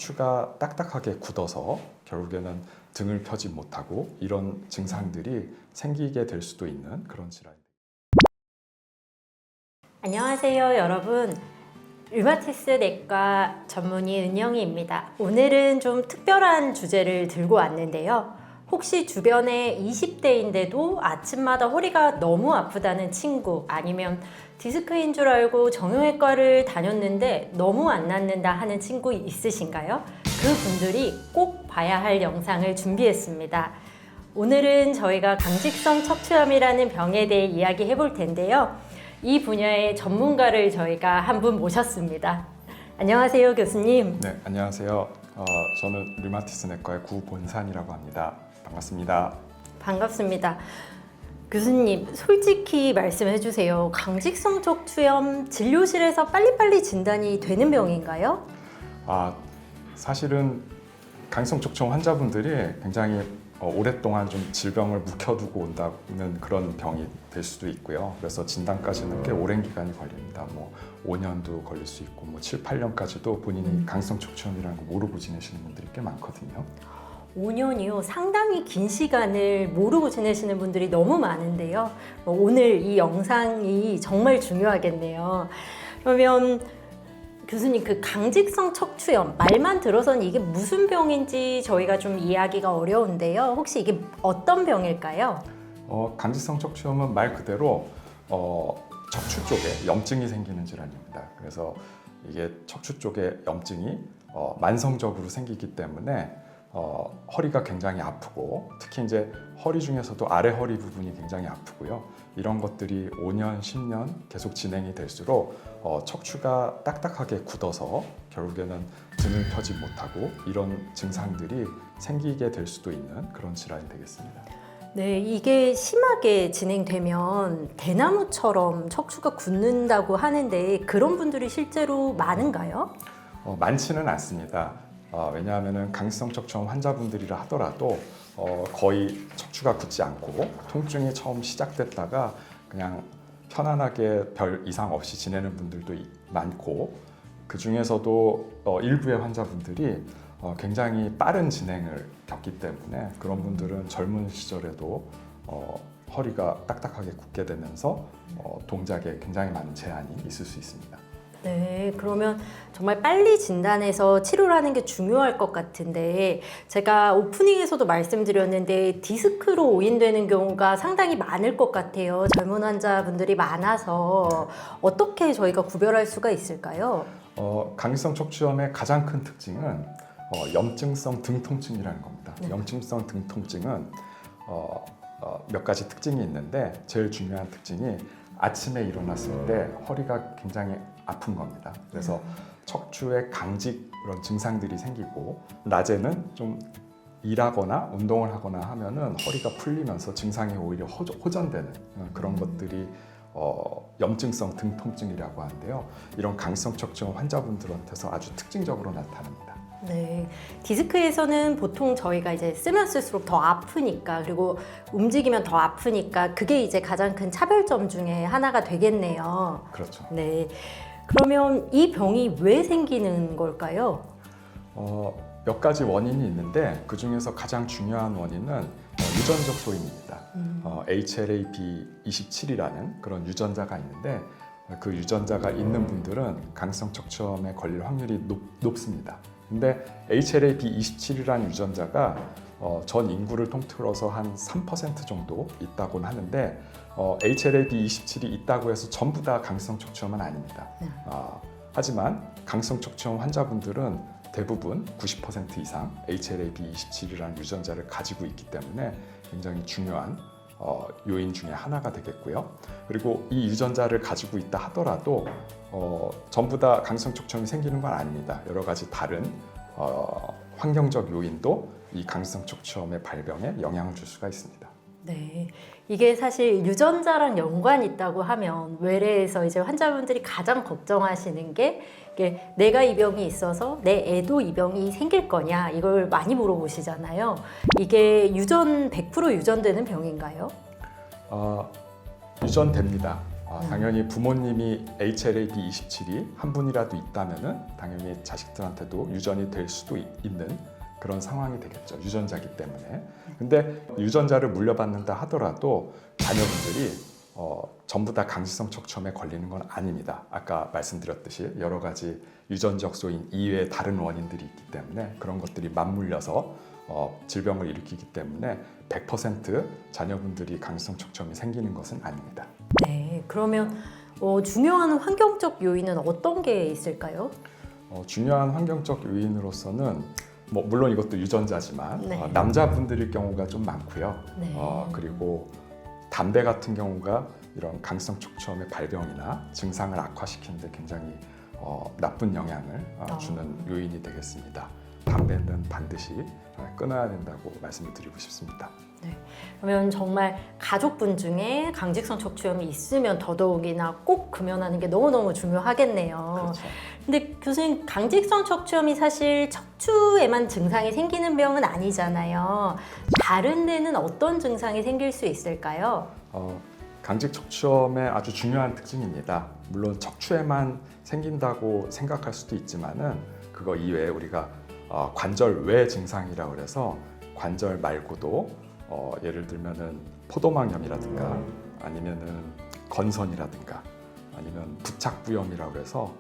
척추가 딱딱하게 굳어서 결국에는 등을 펴지 못하고 이런 증상들이 생기게 될 수도 있는 그런 질환입니다. 안녕하세요, 여러분. 류마티스 내과 전문의 은영이입니다. 오늘은 좀 특별한 주제를 들고 왔는데요. 혹시 주변에 20대인데도 아침마다 허리가 너무 아프다는 친구, 아니면 디스크인 줄 알고 정형외과를 다녔는데 너무 안 낫는다 하는 친구 있으신가요? 그분들이 꼭 봐야 할 영상을 준비했습니다. 오늘은 저희가 강직성 척추염이라는 병에 대해 이야기해 볼 텐데요. 이 분야의 전문가를 저희가 한 분 모셨습니다. 안녕하세요, 교수님. 네, 안녕하세요. 저는 류마티스 내과의 구본산이라고 합니다. 반갑습니다. 반갑습니다. 교수님, 솔직히 말씀해 주세요. 강직성 척추염 진료실에서 빨리빨리 진단이 되는 병인가요? 사실은 강직성 척추염 환자분들이 굉장히 오랫동안 좀 질병을 묵혀두고 온다는 그런 병이 될 수도 있고요. 그래서 진단까지는 꽤 오랜 기간이 걸립니다. 5년도 걸릴 수 있고 7, 8년까지도 본인이 강직성 척추염이라는 거 모르고 지내시는 분들이 꽤 많거든요. 5년이요. 상당히 긴 시간을 모르고 지내시는 분들이 너무 많은데요. 오늘 이 영상이 정말 중요하겠네요. 그러면 교수님, 그 강직성 척추염 말만 들어서는 이게 무슨 병인지 저희가 좀 이해하기가 어려운데요. 혹시 이게 어떤 병일까요? 강직성 척추염은 말 그대로 척추 쪽에 염증이 생기는 질환입니다. 그래서 이게 척추 쪽에 염증이 만성적으로 생기기 때문에 허리가 굉장히 아프고, 특히 이제 허리 중에서도 아래 허리 부분이 굉장히 아프고요. 이런 것들이 5년, 10년 계속 진행이 될수록 척추가 딱딱하게 굳어서 결국에는 등을 펴지 못하고 이런 증상들이 생기게 될 수도 있는 그런 질환이 되겠습니다. 네, 이게 심하게 진행되면 대나무처럼 척추가 굳는다고 하는데 그런 분들이 실제로 많은가요? 많지는 않습니다. 왜냐하면 강직성 척추염 환자분들이라 하더라도 거의 척추가 굳지 않고 통증이 처음 시작됐다가 그냥 편안하게 별 이상 없이 지내는 분들도 많고, 그 중에서도 일부의 환자분들이 굉장히 빠른 진행을 겪기 때문에 그런 분들은 젊은 시절에도 허리가 딱딱하게 굳게 되면서 동작에 굉장히 많은 제한이 있을 수 있습니다. 네, 그러면 정말 빨리 진단해서 치료를 하는 게 중요할 것 같은데, 제가 오프닝에서도 말씀드렸는데 디스크로 오인되는 경우가 상당히 많을 것 같아요. 젊은 환자분들이 많아서 어떻게 저희가 구별할 수가 있을까요? 강직성 척추염의 가장 큰 특징은 염증성 등통증이라는 겁니다. 네. 염증성 등통증은 몇 가지 특징이 있는데, 제일 중요한 특징이 아침에 일어났을 때 허리가 굉장히 아픈 겁니다. 그래서 척추에 강직 그런 증상들이 생기고, 낮에는 좀 일하거나 운동을 하거나 하면은 허리가 풀리면서 증상이 오히려 호전되는 그런 것들이 염증성 등통증이라고 하는데요. 이런 강직성 척추염 환자분들한테서 아주 특징적으로 나타납니다. 네, 디스크에서는 보통 저희가 이제 쓰면 쓸수록 더 아프니까, 그리고 움직이면 더 아프니까 그게 이제 가장 큰 차별점 중에 하나가 되겠네요. 그렇죠. 네, 그러면 이 병이 왜 생기는 걸까요? 몇 가지 원인이 있는데 그 중에서 가장 중요한 원인은 유전적 소인입니다. HLA-B27이라는 그런 유전자가 있는데, 그 유전자가 있는 분들은 강직성 척추염에 걸릴 확률이 높습니다. 근데 HLA-B27이라는 유전자가 전 인구를 통틀어서 한 3% 정도 있다고는 하는데, HLA-B27이 있다고 해서 전부 다 강직성 척추염은 아닙니다. 하지만 강직성 척추염 환자분들은 대부분 90% 이상 HLA-B27이라는 유전자를 가지고 있기 때문에 굉장히 중요한 요인 중에 하나가 되겠고요. 그리고 이 유전자를 가지고 있다 하더라도 전부 다 강직성 척추염이 생기는 건 아닙니다. 여러 가지 다른 환경적 요인도 이 강직성 척추염의 발병에 영향을 줄 수가 있습니다. 네, 이게 사실 유전자랑 연관이 있다고 하면 외래에서 이제 환자분들이 가장 걱정하시는 게 이게 내가 이 병이 있어서 내 애도 이 병이 생길 거냐, 이걸 많이 물어보시잖아요. 이게 100% 유전되는 병인가요? 유전됩니다. 당연히 부모님이 HLA-B27이 한 분이라도 있다면은 당연히 자식들한테도 유전이 될 수도 있는 그런 상황이 되겠죠. 유전자기 때문에. 근데 유전자를 물려받는다 하더라도 자녀분들이 전부 다 강직성 척추염에 걸리는 건 아닙니다. 아까 말씀드렸듯이 여러 가지 유전적 소인 이외의 다른 원인들이 있기 때문에 그런 것들이 맞물려서 질병을 일으키기 때문에 100% 자녀분들이 강직성 척추염이 생기는 것은 아닙니다. 네, 그러면 중요한 환경적 요인은 어떤 게 있을까요? 중요한 환경적 요인으로서는 물론 이것도 유전자지만 네. 남자분들일 경우가 좀 많고요. 네. 그리고 담배 같은 경우가 이런 강성 척추염의 발병이나 증상을 악화시키는데 굉장히 나쁜 영향을 주는 요인이 되겠습니다. 담배는 반드시 끊어야 된다고 말씀을 드리고 싶습니다. 네. 그러면 정말 가족분 중에 강직성 척추염이 있으면 더더욱이나 꼭 금연하는 게 너무너무 중요하겠네요. 그렇죠. 근데 교수님, 강직성 척추염이 사실 척추에만 증상이 생기는 병은 아니잖아요. 다른 데는 어떤 증상이 생길 수 있을까요? 강직 척추염의 아주 중요한 특징입니다. 물론 척추에만 생긴다고 생각할 수도 있지만은 그거 이외에 우리가 관절 외 증상이라고 해서 관절 말고도 예를 들면은 포도막염이라든가 아니면은 건선이라든가 아니면 부착부염이라고 해서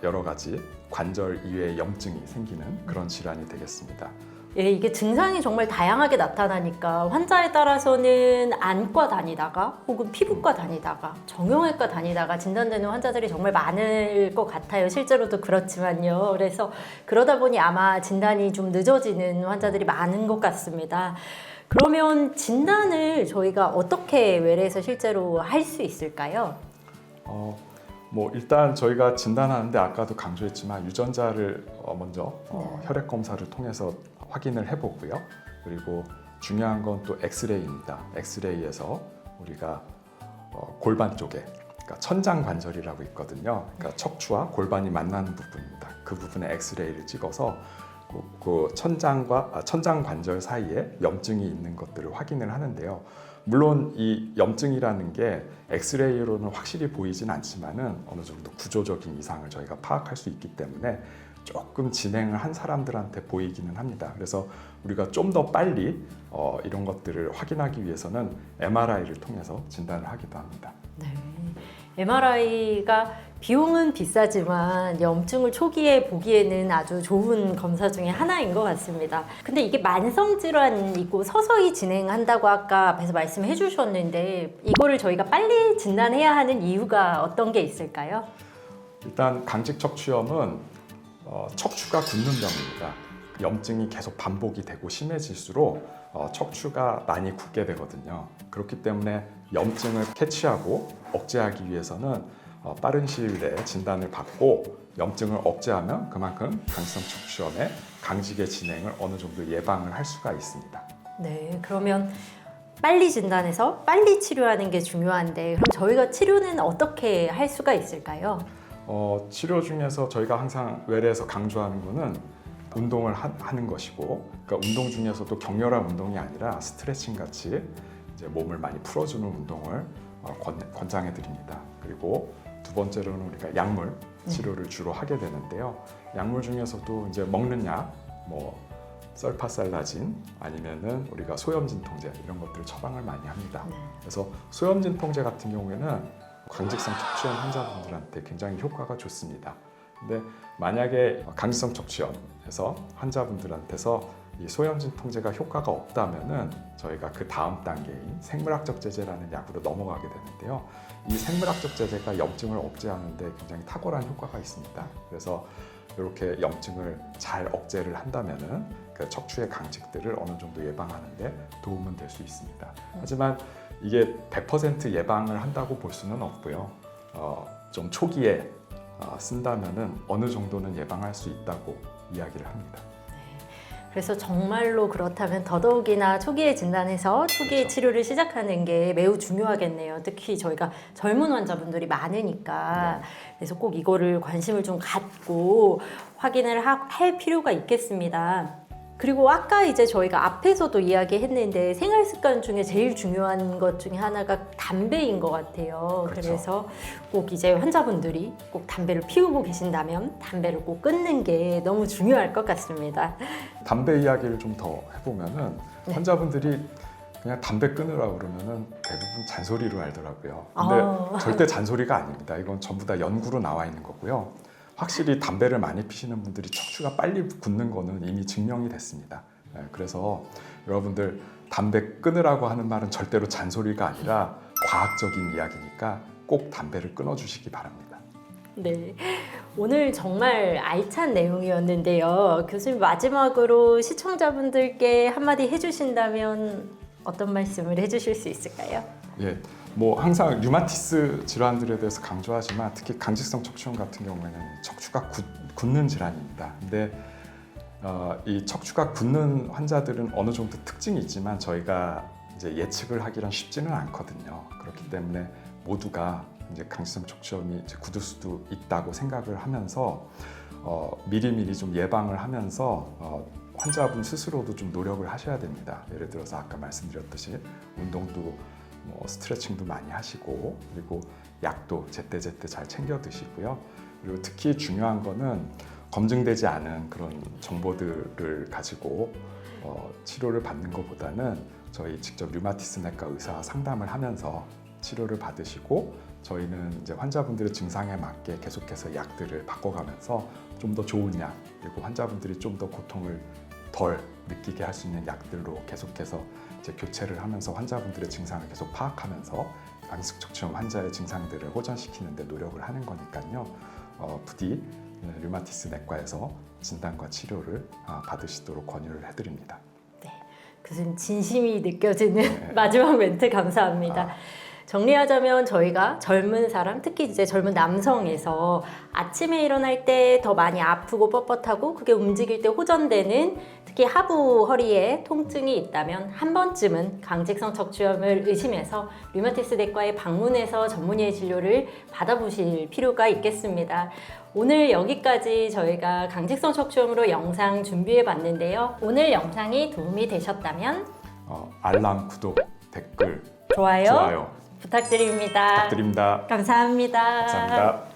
여러 가지 관절 이외의 염증이 생기는 그런 질환이 되겠습니다. 예, 이게 증상이 정말 다양하게 나타나니까 환자에 따라서는 안과 다니다가 혹은 피부과 다니다가 정형외과 다니다가 진단되는 환자들이 정말 많을 것 같아요. 실제로도 그렇지만요. 그래서 그러다 보니 아마 진단이 좀 늦어지는 환자들이 많은 것 같습니다. 그러면 진단을 저희가 어떻게 외래에서 실제로 할 수 있을까요? 일단 저희가 진단하는데 아까도 강조했지만 유전자를 먼저 네. 혈액 검사를 통해서 확인을 해보고요. 그리고 중요한 건 또 엑스레이입니다. 엑스레이에서 우리가 골반 쪽에 그러니까 천장 관절이라고 있거든요. 그러니까 척추와 골반이 만나는 부분입니다. 그 부분에 엑스레이를 찍어서 그 천장 관절 사이에 염증이 있는 것들을 확인을 하는데요. 물론 이 염증이라는 게 엑스레이로는 확실히 보이진 않지만은 어느 정도 구조적인 이상을 저희가 파악할 수 있기 때문에 조금 진행을 한 사람들한테 보이기는 합니다. 그래서 우리가 좀 더 빨리 이런 것들을 확인하기 위해서는 MRI를 통해서 진단을 하기도 합니다. 네. MRI가 비용은 비싸지만 염증을 초기에 보기에는 아주 좋은 검사 중에 하나인 것 같습니다. 근데 이게 만성질환이고 서서히 진행한다고 아까 앞에서 말씀해 주셨는데 이거를 저희가 빨리 진단해야 하는 이유가 어떤 게 있을까요? 일단 강직 척추염은 척추가 굳는 병입니다. 염증이 계속 반복이 되고 심해질수록 척추가 많이 굳게 되거든요. 그렇기 때문에 염증을 캐치하고 억제하기 위해서는 빠른 시일 내에 진단을 받고 염증을 억제하면 그만큼 강성 척추염의 강직의 진행을 어느 정도 예방을 할 수가 있습니다. 네, 그러면 빨리 진단해서 빨리 치료하는 게 중요한데 그럼 저희가 치료는 어떻게 할 수가 있을까요? 치료 중에서 저희가 항상 외래에서 강조하는 거는 운동을 하는 것이고, 그러니까 운동 중에서도 격렬한 운동이 아니라 스트레칭 같이 이제 몸을 많이 풀어주는 운동을 권장해 드립니다. 그리고 두 번째로는 우리가 약물 치료를 주로 하게 되는데요. 약물 중에서도 이제 먹는 약, 썰파살라진 아니면은 우리가 소염진통제 이런 것들을 처방을 많이 합니다. 그래서 소염진통제 같은 경우에는 강직성 척추염 환자분들한테 굉장히 효과가 좋습니다. 근데 만약에 강직성 척추염에서 환자분들한테서 이 소염진통제가 효과가 없다면은 저희가 그 다음 단계인 생물학적 제제라는 약으로 넘어가게 되는데요. 이 생물학적 제제가 염증을 억제하는데 굉장히 탁월한 효과가 있습니다. 그래서 이렇게 염증을 잘 억제를 한다면은 그 척추의 강직들을 어느 정도 예방하는데 도움은 될 수 있습니다. 하지만 이게 100% 예방을 한다고 볼 수는 없고요. 좀 초기에 쓴다면은 어느 정도는 예방할 수 있다고 이야기를 합니다. 그래서 정말로 그렇다면 더더욱이나 초기에 진단해서 초기에 치료를 시작하는 게 매우 중요하겠네요. 특히 저희가 젊은 환자분들이 많으니까. 그래서 꼭 이거를 관심을 좀 갖고 확인을 할 필요가 있겠습니다. 그리고 아까 이제 저희가 앞에서도 이야기했는데 생활 습관 중에 제일 중요한 것 중에 하나가 담배인 것 같아요. 그렇죠. 그래서 꼭 이제 환자분들이 꼭 담배를 피우고 계신다면 담배를 꼭 끊는 게 너무 중요할 것 같습니다. 담배 이야기를 좀 더 해보면은 네. 환자분들이 그냥 담배 끊으라고 그러면은 대부분 잔소리로 알더라고요. 근데 절대 잔소리가 아닙니다. 이건 전부 다 연구로 나와 있는 거고요. 확실히 담배를 많이 피시는 분들이 척추가 빨리 굳는 거는 이미 증명이 됐습니다. 그래서 여러분들 담배 끊으라고 하는 말은 절대로 잔소리가 아니라 과학적인 이야기니까 꼭 담배를 끊어주시기 바랍니다. 네, 오늘 정말 알찬 내용이었는데요. 교수님 마지막으로 시청자분들께 한마디 해주신다면 어떤 말씀을 해주실 수 있을까요? 예, 뭐 항상 류마티스 질환들에 대해서 강조하지만 특히 강직성 척추염 같은 경우에는 척추가 굳는 질환입니다. 근데 이 척추가 굳는 환자들은 어느 정도 특징이 있지만 저희가 이제 예측을 하기란 쉽지는 않거든요. 그렇기 때문에 모두가 이제 강직성 척추염이 이제 굳을 수도 있다고 생각을 하면서 미리미리 좀 예방을 하면서 환자분 스스로도 좀 노력을 하셔야 됩니다. 예를 들어서 아까 말씀드렸듯이 운동도 뭐 스트레칭도 많이 하시고 그리고 약도 제때제때 잘 챙겨 드시고요. 그리고 특히 중요한 거는 검증되지 않은 그런 정보들을 가지고 치료를 받는 것보다는 저희 직접 류마티스 내과 의사와 상담을 하면서 치료를 받으시고 저희는 이제 환자분들의 증상에 맞게 계속해서 약들을 바꿔가면서 좀 더 좋은 약 그리고 환자분들이 좀 더 고통을 덜 느끼게 할 수 있는 약들로 계속해서 이제 교체를 하면서 환자분들의 증상을 계속 파악하면서 강직성 척추염 환자의 증상들을 호전시키는 데 노력을 하는 거니까요. 부디 류마티스 내과에서 진단과 치료를 받으시도록 권유를 해드립니다. 네, 교수님 진심이 느껴지는 마지막 멘트 감사합니다. 정리하자면 저희가 젊은 사람, 특히 이제 젊은 남성에서 아침에 일어날 때 더 많이 아프고 뻣뻣하고 그게 움직일 때 호전되는 특히 하부 허리에 통증이 있다면 한 번쯤은 강직성 척추염을 의심해서 류마티스 내과에 방문해서 전문의의 진료를 받아보실 필요가 있겠습니다. 오늘 여기까지 저희가 강직성 척추염으로 영상 준비해 봤는데요. 오늘 영상이 도움이 되셨다면 알람, 구독, 댓글, 좋아요 좋아요 부탁드립니다. 부탁드립니다. 감사합니다. 감사합니다.